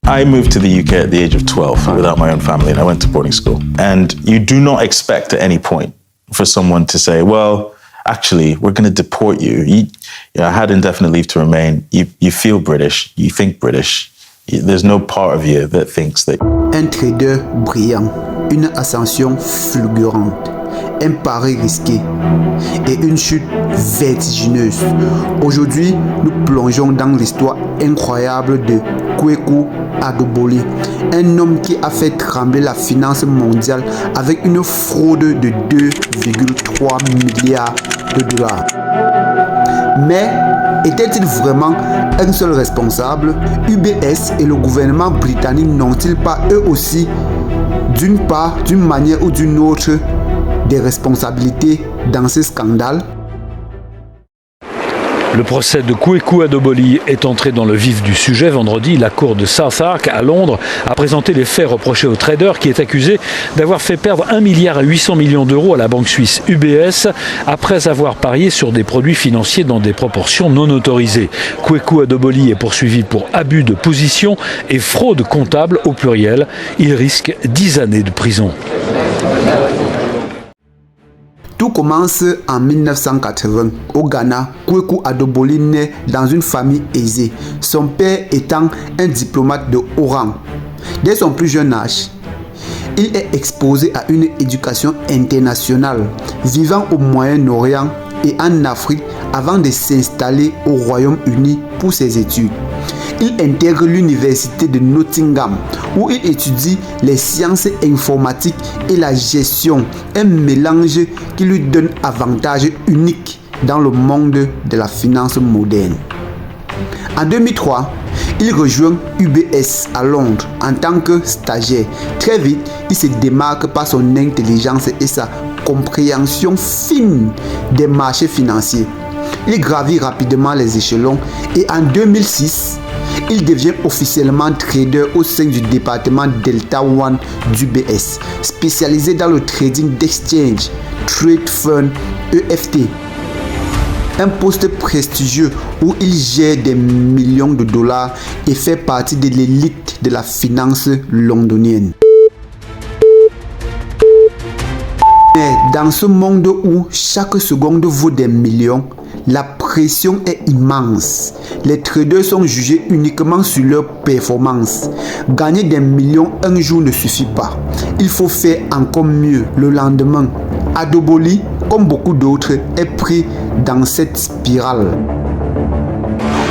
I moved to the UK at the age of 12 without my own family, and I went to boarding school. And you do not expect at any point for someone to say, well, actually, we're going to deport you. I had indefinite leave to remain. You feel British, you think British. There's no part of you that thinks that. Un trader brillant, une ascension fulgurante, un pari risqué et une chute vertigineuse. Aujourd'hui, nous plongeons dans l'histoire incroyable de Kweku Adoboli, un homme qui a fait trembler la finance mondiale avec une fraude de 2,3 milliards de dollars. Mais était-il vraiment un seul responsable? UBS et le gouvernement britannique n'ont-ils pas eux aussi, d'une part, d'une manière ou d'une autre, des responsabilités dans ce scandale? Le procès de Kweku Adoboli est entré dans le vif du sujet. Vendredi, la cour de Southwark à Londres a présenté les faits reprochés au trader qui est accusé d'avoir fait perdre 1,8 milliard d'euros à la banque suisse UBS après avoir parié sur des produits financiers dans des proportions non autorisées. Kweku Adoboli est poursuivi pour abus de position et fraude comptable au pluriel. Il risque 10 années de prison. Tout commence en 1980. Au Ghana, Kweku Adoboli naît dans une famille aisée, son père étant un diplomate de haut rang. Dès son plus jeune âge, il est exposé à une éducation internationale, vivant au Moyen-Orient et en Afrique avant de s'installer au Royaume-Uni pour ses études. Il intègre l'université de Nottingham où il étudie les sciences informatiques et la gestion, un mélange qui lui donne avantage unique dans le monde de la finance moderne. En 2003, il rejoint UBS à Londres en tant que stagiaire. Très vite, il se démarque par son intelligence et sa compréhension fine des marchés financiers. Il gravit rapidement les échelons et en 2006, il devient officiellement trader au sein du département Delta One d'UBS, spécialisé dans le trading d'exchange, Trade Fund EFT. Un poste prestigieux où il gère des millions de dollars et fait partie de l'élite de la finance londonienne. Mais dans ce monde où chaque seconde vaut des millions, la pression est immense. Les traders sont jugés uniquement sur leur performance. Gagner des millions un jour ne suffit pas. Il faut faire encore mieux le lendemain. Adoboli, comme beaucoup d'autres, est pris dans cette spirale.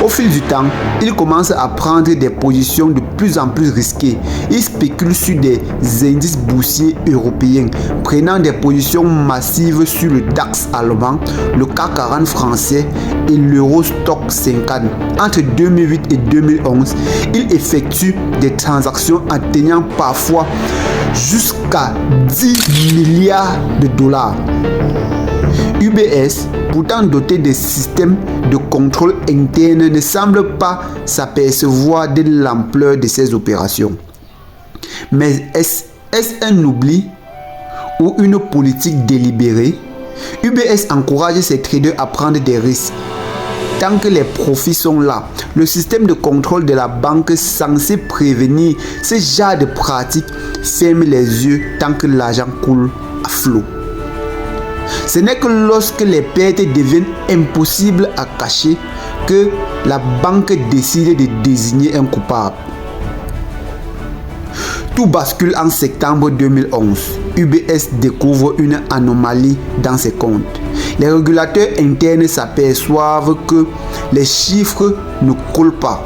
Au fil du temps, il commence à prendre des positions de plus en plus risquées. Il spécule sur des indices boursiers européens, prenant des positions massives sur le DAX allemand, le CAC 40 français et l'Eurostock 50. Entre 2008 et 2011, il effectue des transactions atteignant parfois jusqu'à 10 milliards de dollars. UBS, pourtant doté de systèmes de contrôle interne, ne semble pas s'apercevoir de l'ampleur de ces opérations. Mais est-ce un oubli ou une politique délibérée? UBS encourage ses traders à prendre des risques. Tant que les profits sont là, le système de contrôle de la banque censé prévenir ce genre de pratiques ferme les yeux tant que l'argent coule à flot. Ce n'est que lorsque les pertes deviennent impossibles à cacher que la banque décide de désigner un coupable. Tout bascule en septembre 2011. UBS découvre une anomalie dans ses comptes. Les régulateurs internes s'aperçoivent que les chiffres ne collent pas.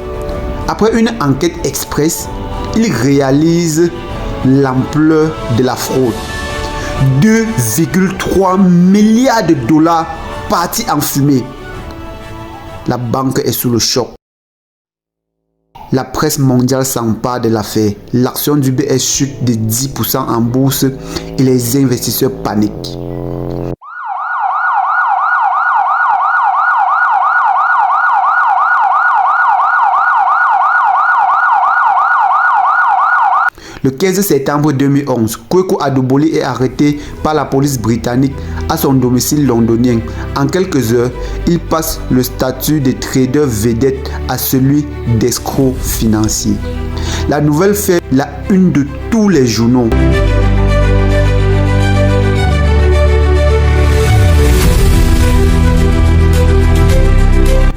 Après une enquête express, ils réalisent l'ampleur de la fraude. 2,3 milliards de dollars partis en fumée. La banque est sous le choc. La presse mondiale s'empare de l'affaire. L'action d'UBS chute de 10% en bourse et les investisseurs paniquent. Le 15 septembre 2011, Kweku Adoboli est arrêté par la police britannique à son domicile londonien. En quelques heures, il passe le statut de trader vedette à celui d'escroc financier. La nouvelle fait la une de tous les journaux.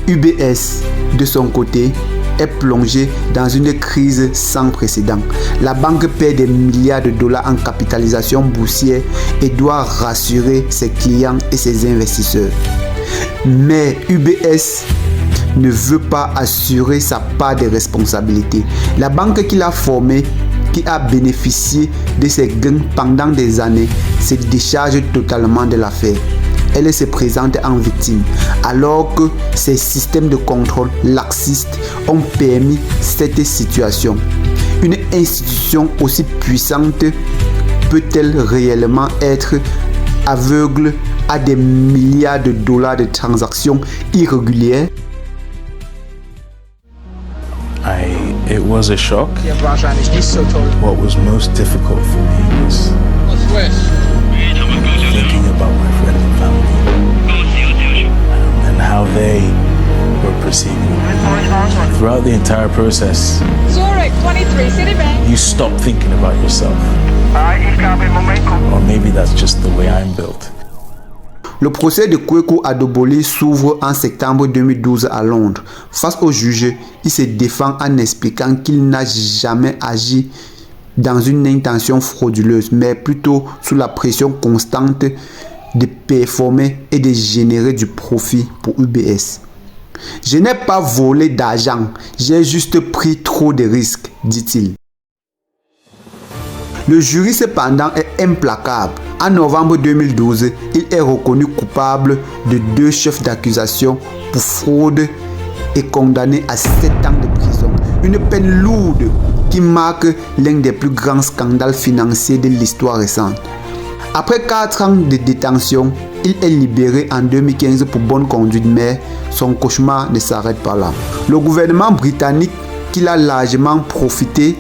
UBS, de son côté, est plongée dans une crise sans précédent. La banque perd des milliards de dollars en capitalisation boursière et doit rassurer ses clients et ses investisseurs. Mais UBS ne veut pas assurer sa part de responsabilité. La banque qu'il a formée, qui a bénéficié de ses gains pendant des années, se décharge totalement de l'affaire. Elle se présente en victime, alors que ces systèmes de contrôle laxistes ont permis cette situation. Une institution aussi puissante peut-elle réellement être aveugle à des milliards de dollars de transactions irrégulières? It was a shock. What was most difficult for me was thinking about my friends and family and how they were perceiving me. Throughout the entire process, Zurich 23 Citibank. you stop thinking about yourself. Or maybe that's just the way I'm built. Le procès de Kweku Adoboli s'ouvre en septembre 2012 à Londres. Face au juge, il se défend en expliquant qu'il n'a jamais agi dans une intention frauduleuse, mais plutôt sous la pression constante de performer et de générer du profit pour UBS. Je n'ai pas volé d'argent, j'ai juste pris trop de risques, dit-il. Le jury cependant est implacable. En novembre 2012, il est reconnu coupable de 2 chefs d'accusation pour fraude et condamné à 7 ans de prison. Une peine lourde qui marque l'un des plus grands scandales financiers de l'histoire récente. Après 4 ans de détention, il est libéré en 2015 pour bonne conduite, mais son cauchemar ne s'arrête pas là. Le gouvernement britannique, qui a largement profité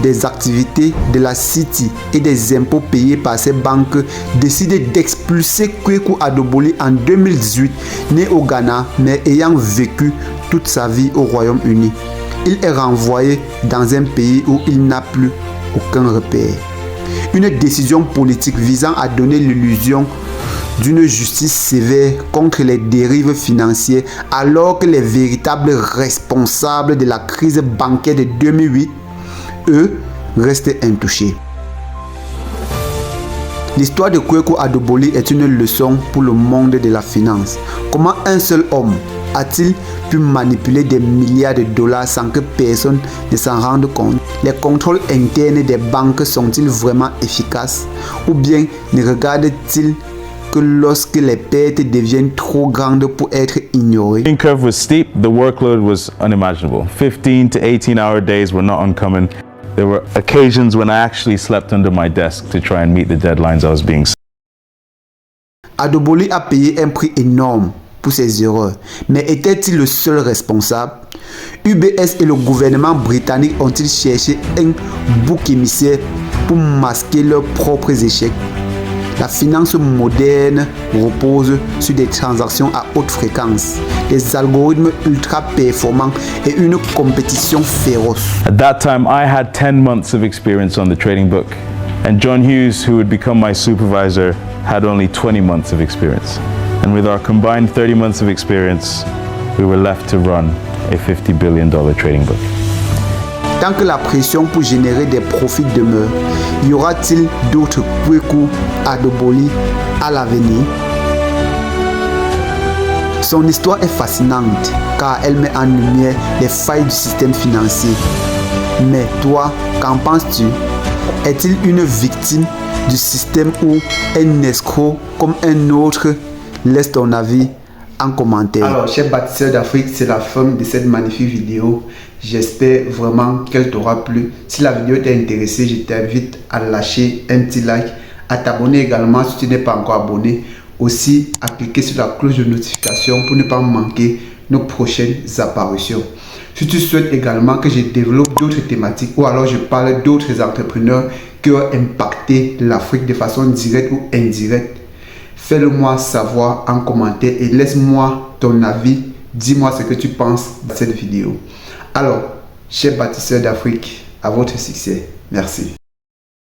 des activités de la City et des impôts payés par ces banques, décide d'expulser Kweku Adoboli en 2018, né au Ghana mais ayant vécu toute sa vie au Royaume-Uni. Il est renvoyé dans un pays où il n'a plus aucun repère. Une décision politique visant à donner l'illusion d'une justice sévère contre les dérives financières, alors que les véritables responsables de la crise bancaire de 2008, eux, restent intouchés. L'histoire de Kweku Adoboli est une leçon pour le monde de la finance. Comment un seul homme a-t-il pu manipuler des milliards de dollars sans que personne ne s'en rende compte? Les contrôles internes des banques sont-ils vraiment efficaces? Ou bien ne regardent-ils que lorsque les pertes deviennent trop grandes pour être ignorées? The curve was steep, the workload was unimaginable. 15 to 18-hour days were not uncommon. There were occasions when I actually slept under my desk to try and meet the deadlines I was being set. Adoboli a payé un prix énorme pour ses erreurs, mais était-il le seul responsable? UBS et le gouvernement britannique ont-ils cherché un bouc émissaire pour masquer leurs propres échecs? La finance moderne repose sur des transactions à haute fréquence, des algorithmes ultra performants et une compétition féroce. At that time, I had 10 months of experience on the trading book, and John Hughes, who would become my supervisor, had only 20 months of experience. And with our combined 30 months of experience, we were left to run a $50 billion trading book. Tant que la pression pour générer des profits demeure, y aura-t-il d'autres Kweku Adoboli à l'avenir? Son histoire est fascinante car elle met en lumière les failles du système financier. Mais toi, qu'en penses-tu? Est-il une victime du système ou un escroc comme un autre? Laisse ton avis en commentaire. Alors, chers bâtisseurs d'Afrique, c'est la fin de cette magnifique vidéo. J'espère vraiment qu'elle t'aura plu. Si la vidéo t'a intéressé, je t'invite à lâcher un petit like, à t'abonner également si tu n'es pas encore abonné. Aussi, à cliquer sur la cloche de notification pour ne pas manquer nos prochaines apparitions. Si tu souhaites également que je développe d'autres thématiques ou alors je parle d'autres entrepreneurs qui ont impacté l'Afrique de façon directe ou indirecte, fais-le moi savoir en commentaire et laisse-moi ton avis. Dis-moi ce que tu penses de cette vidéo. Alors, chers bâtisseurs d'Afrique, À votre succès. Merci.